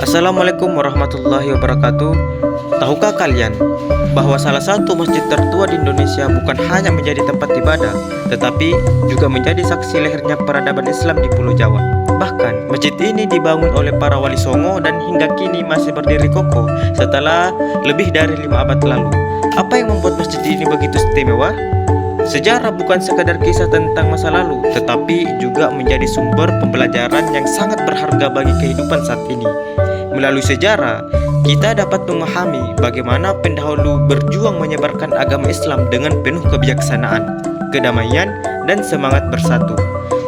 Assalamualaikum warahmatullahi wabarakatuh. Tahukah kalian bahwa salah satu masjid tertua di Indonesia bukan hanya menjadi tempat ibadah, tetapi juga menjadi saksi lahirnya peradaban Islam di Pulau Jawa. Bahkan, masjid ini dibangun oleh para wali songo dan hingga kini masih berdiri kokoh setelah lebih dari 5 abad lalu. Apa yang membuat masjid ini begitu istimewa? Sejarah bukan sekadar kisah tentang masa lalu, tetapi juga menjadi sumber pembelajaran yang sangat berharga bagi kehidupan saat ini. Melalui sejarah, kita dapat memahami bagaimana pendahulu berjuang menyebarkan agama Islam dengan penuh kebijaksanaan, kedamaian, dan semangat bersatu.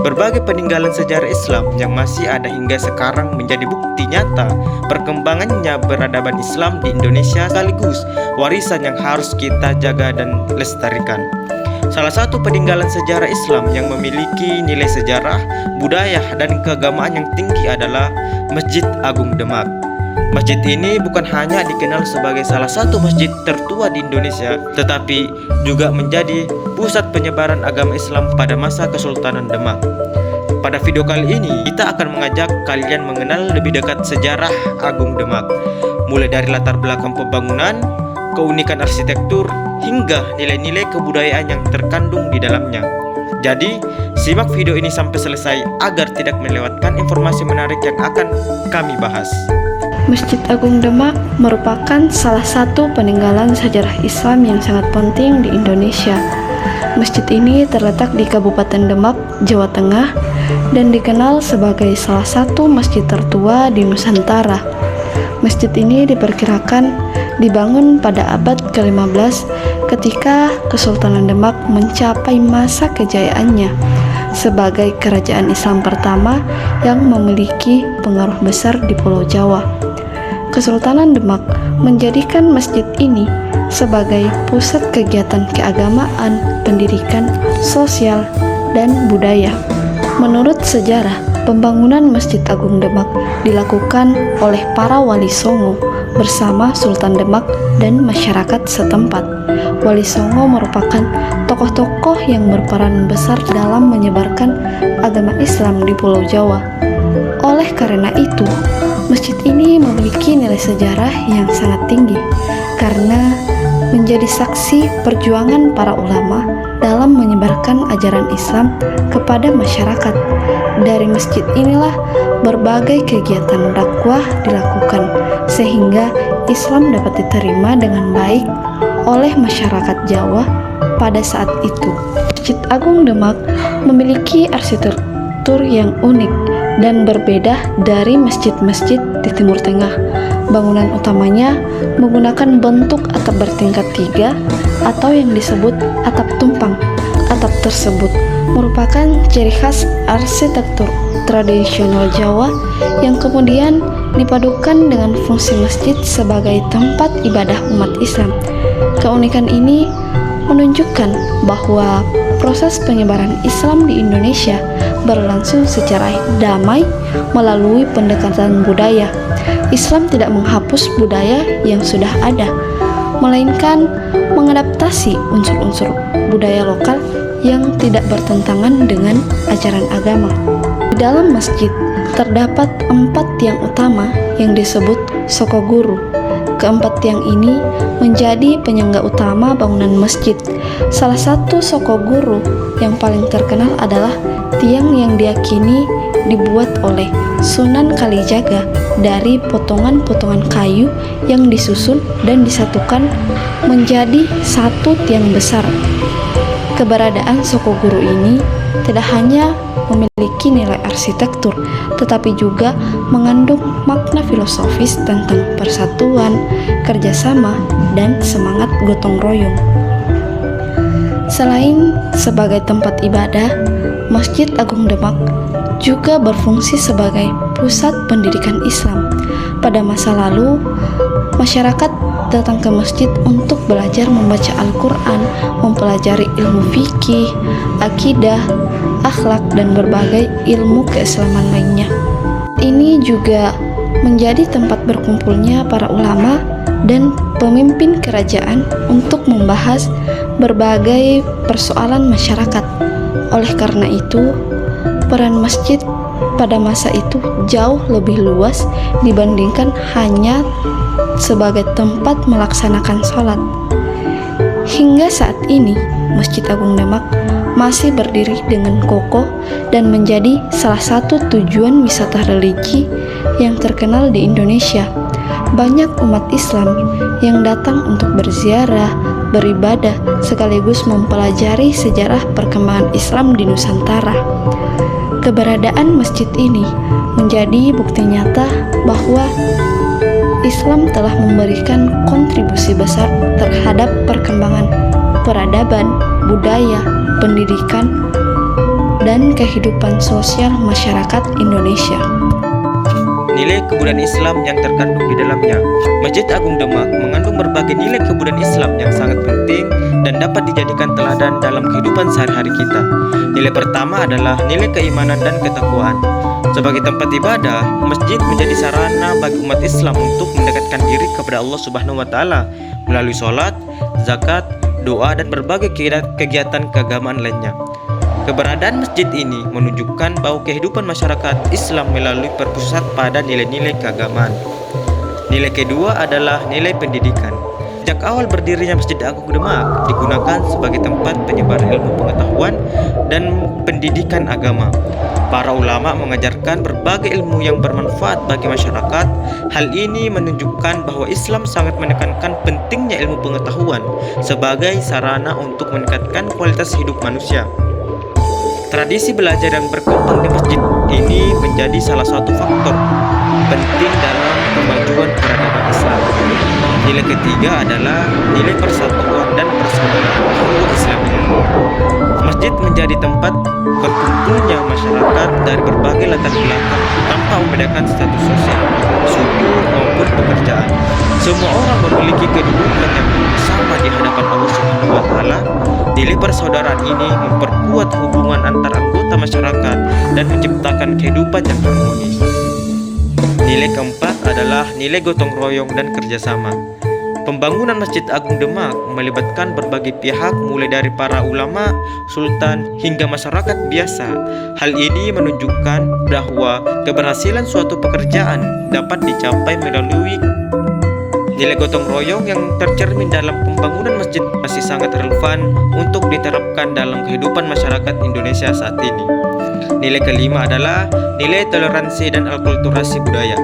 Berbagai peninggalan sejarah Islam yang masih ada hingga sekarang menjadi bukti nyata perkembangannya peradaban Islam di Indonesia, sekaligus warisan yang harus kita jaga dan lestarikan. Salah satu peninggalan sejarah Islam yang memiliki nilai sejarah, budaya, dan keagamaan yang tinggi adalah Masjid Agung Demak. Masjid ini bukan hanya dikenal sebagai salah satu masjid tertua di Indonesia, tetapi juga menjadi pusat penyebaran agama Islam pada masa Kesultanan Demak. Pada video kali ini, kita akan mengajak kalian mengenal lebih dekat sejarah Agung Demak, mulai dari latar belakang pembangunan, keunikan arsitektur, hingga nilai-nilai kebudayaan yang terkandung di dalamnya. Jadi, simak video ini sampai selesai agar tidak melewatkan informasi menarik yang akan kami bahas. Masjid Agung Demak merupakan salah satu peninggalan sejarah Islam yang sangat penting di Indonesia. Masjid ini terletak di Kabupaten Demak, Jawa Tengah, dan dikenal sebagai salah satu masjid tertua di Nusantara. Masjid ini diperkirakan dibangun pada abad ke-15 ketika Kesultanan Demak mencapai masa kejayaannya sebagai kerajaan Islam pertama yang memiliki pengaruh besar di Pulau Jawa. Kesultanan Demak menjadikan masjid ini sebagai pusat kegiatan keagamaan, pendidikan, sosial, dan budaya. Menurut sejarah, pembangunan Masjid Agung Demak dilakukan oleh para wali songo bersama Sultan Demak dan masyarakat setempat. Wali songo merupakan tokoh-tokoh yang berperan besar dalam menyebarkan agama Islam di Pulau Jawa. Oleh karena itu, masjid ini memiliki nilai sejarah yang sangat tinggi karena menjadi saksi perjuangan para ulama dalam menyebarkan ajaran Islam kepada masyarakat. Dari masjid inilah berbagai kegiatan dakwah dilakukan sehingga Islam dapat diterima dengan baik oleh masyarakat Jawa pada saat itu. Masjid Agung Demak memiliki arsitektur yang unik dan berbeda dari masjid-masjid di Timur Tengah. Bangunan utamanya menggunakan bentuk atap bertingkat 3 atau yang disebut atap tumpang. Atap tersebut merupakan ciri khas arsitektur tradisional Jawa yang kemudian dipadukan dengan fungsi masjid sebagai tempat ibadah umat Islam. Keunikan ini menunjukkan bahwa proses penyebaran Islam di Indonesia berlangsung secara damai melalui pendekatan budaya. Islam tidak menghapus budaya yang sudah ada, melainkan mengadaptasi unsur-unsur budaya lokal yang tidak bertentangan dengan ajaran agama. Di dalam masjid terdapat 4 tiang utama yang disebut sokoguru. Keempat tiang ini menjadi penyangga utama bangunan masjid. Salah satu sokoguru yang paling terkenal adalah tiang yang diyakini dibuat oleh Sunan Kalijaga dari potongan-potongan kayu yang disusun dan disatukan menjadi satu tiang besar. Keberadaan sokoguru ini tidak hanya memiliki nilai arsitektur, tetapi juga mengandung makna filosofis tentang persatuan, kerjasama, dan semangat gotong royong. Selain sebagai tempat ibadah, Masjid Agung Demak juga berfungsi sebagai pusat pendidikan Islam. Pada masa lalu, masyarakat datang ke masjid untuk belajar membaca Al-Quran, mempelajari ilmu fikih, akidah, akhlak, dan berbagai ilmu keislaman lainnya. Ini juga menjadi tempat berkumpulnya para ulama dan pemimpin kerajaan untuk membahas berbagai persoalan masyarakat. Oleh karena itu, peran masjid pada masa itu jauh lebih luas dibandingkan hanya sebagai tempat melaksanakan sholat. Hingga saat ini, Masjid Agung Demak masih berdiri dengan kokoh dan menjadi salah satu tujuan wisata religi yang terkenal di Indonesia. Banyak umat Islam yang datang untuk berziarah, beribadah, sekaligus mempelajari sejarah perkembangan Islam di Nusantara. Keberadaan masjid ini menjadi bukti nyata bahwa Islam telah memberikan kontribusi besar terhadap perkembangan peradaban, budaya, pendidikan, dan kehidupan sosial masyarakat Indonesia. Nilai kebudayaan Islam yang terkandung di dalamnya. Masjid Agung Demak mengandung berbagai nilai kebudayaan Islam yang sangat penting dan dapat dijadikan teladan dalam kehidupan sehari-hari kita. Nilai pertama adalah nilai keimanan dan ketakwaan. Sebagai tempat ibadah, masjid menjadi sarana bagi umat Islam untuk mendekatkan diri kepada Allah Subhanahu wa taala melalui sholat, zakat, doa, dan berbagai kegiatan keagamaan lainnya. Keberadaan masjid ini menunjukkan bahwa kehidupan masyarakat Islam melalui berpusat pada nilai-nilai keagamaan. Nilai kedua adalah nilai pendidikan. Sejak awal berdirinya Masjid Agung Demak digunakan sebagai tempat penyebar ilmu pengetahuan dan pendidikan agama. Para ulama mengajarkan berbagai ilmu yang bermanfaat bagi masyarakat. Hal ini menunjukkan bahwa Islam sangat menekankan pentingnya ilmu pengetahuan sebagai sarana untuk meningkatkan kualitas hidup manusia. Tradisi belajar yang berkembang di masjid ini menjadi salah satu faktor penting dalam kemajuan peradaban Islam. Nilai ketiga adalah nilai persatuan dan persaudaraan Islam. Masjid menjadi tempat berkumpulnya masyarakat dari berbagai latar belakang tanpa membedakan status sosial, suku maupun pekerjaan. Semua orang memiliki kedudukan yang sama di hadapan Allah Subhanahu wa taala. Nilai persaudaraan ini memperkuat hubungan antar anggota masyarakat dan menciptakan kehidupan yang harmonis. Nilai keempat adalah nilai gotong royong dan kerjasama. Pembangunan Masjid Agung Demak melibatkan berbagai pihak mulai dari para ulama, sultan, hingga masyarakat biasa. Hal ini menunjukkan bahwa keberhasilan suatu pekerjaan dapat dicapai melalui nilai gotong royong yang tercermin dalam pembangunan masjid masih sangat relevan untuk diterapkan dalam kehidupan masyarakat Indonesia saat ini. Nilai kelima adalah nilai toleransi dan akulturasi budaya.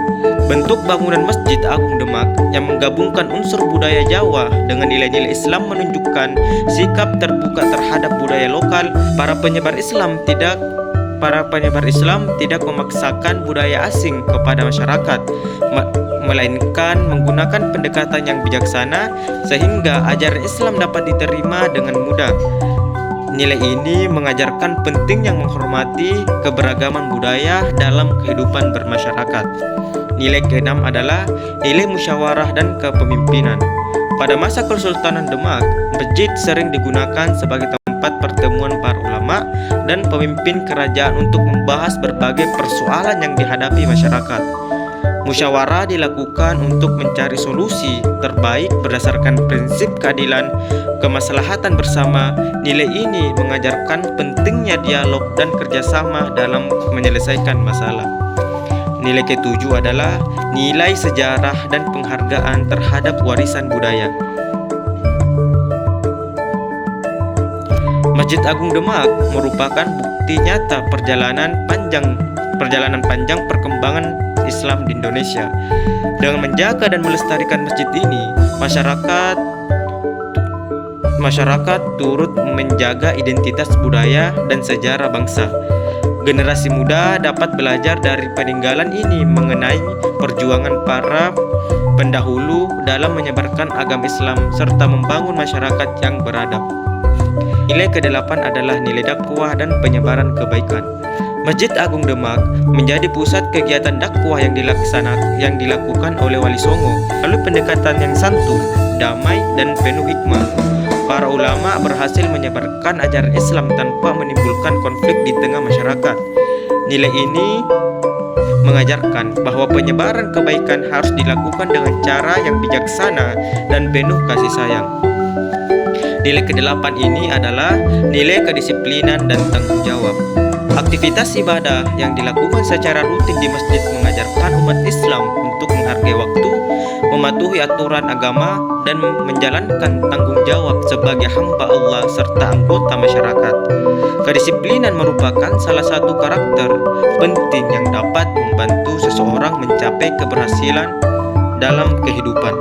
Bentuk bangunan Masjid Agung Demak yang menggabungkan unsur budaya Jawa dengan nilai-nilai Islam menunjukkan sikap terbuka terhadap budaya lokal. Para penyebar Islam tidak memaksakan budaya asing kepada masyarakat, melainkan menggunakan pendekatan yang bijaksana sehingga ajaran Islam dapat diterima dengan mudah. Nilai ini mengajarkan pentingnya menghormati keberagaman budaya dalam kehidupan bermasyarakat. Nilai keenam adalah nilai musyawarah dan kepemimpinan. Pada masa Kesultanan Demak, masjid sering digunakan sebagai tempat pertemuan para ulama dan pemimpin kerajaan untuk membahas berbagai persoalan yang dihadapi masyarakat. Musyawarah dilakukan untuk mencari solusi terbaik berdasarkan prinsip keadilan, kemaslahatan bersama. Nilai ini mengajarkan pentingnya dialog dan kerjasama dalam menyelesaikan masalah. Nilai ketujuh adalah nilai sejarah dan penghargaan terhadap warisan budaya. Masjid Agung Demak merupakan bukti nyata perjalanan panjang perkembangan Islam di Indonesia. Dengan menjaga dan melestarikan masjid ini, masyarakat turut menjaga identitas budaya dan sejarah bangsa. Generasi muda dapat belajar dari peninggalan ini mengenai perjuangan para pendahulu dalam menyebarkan agama Islam serta membangun masyarakat yang beradab. Nilai ke-8 adalah nilai dakwah dan penyebaran kebaikan. Masjid Agung Demak menjadi pusat kegiatan dakwah yang dilakukan oleh Wali Songo melalui pendekatan yang santun, damai, dan penuh hikmah. Para ulama berhasil menyebarkan ajaran Islam tanpa menimbulkan konflik di tengah masyarakat. Nilai ini mengajarkan bahwa penyebaran kebaikan harus dilakukan dengan cara yang bijaksana dan penuh kasih sayang. Nilai ke-8 ini adalah nilai kedisiplinan dan tanggung jawab. Aktivitas ibadah yang dilakukan secara rutin di masjid mengajarkan umat Islam untuk menghargai waktu, mematuhi aturan agama, dan menjalankan tanggung jawab sebagai hamba Allah serta anggota masyarakat. Kedisiplinan merupakan salah satu karakter penting yang dapat membantu seseorang mencapai keberhasilan dalam kehidupan.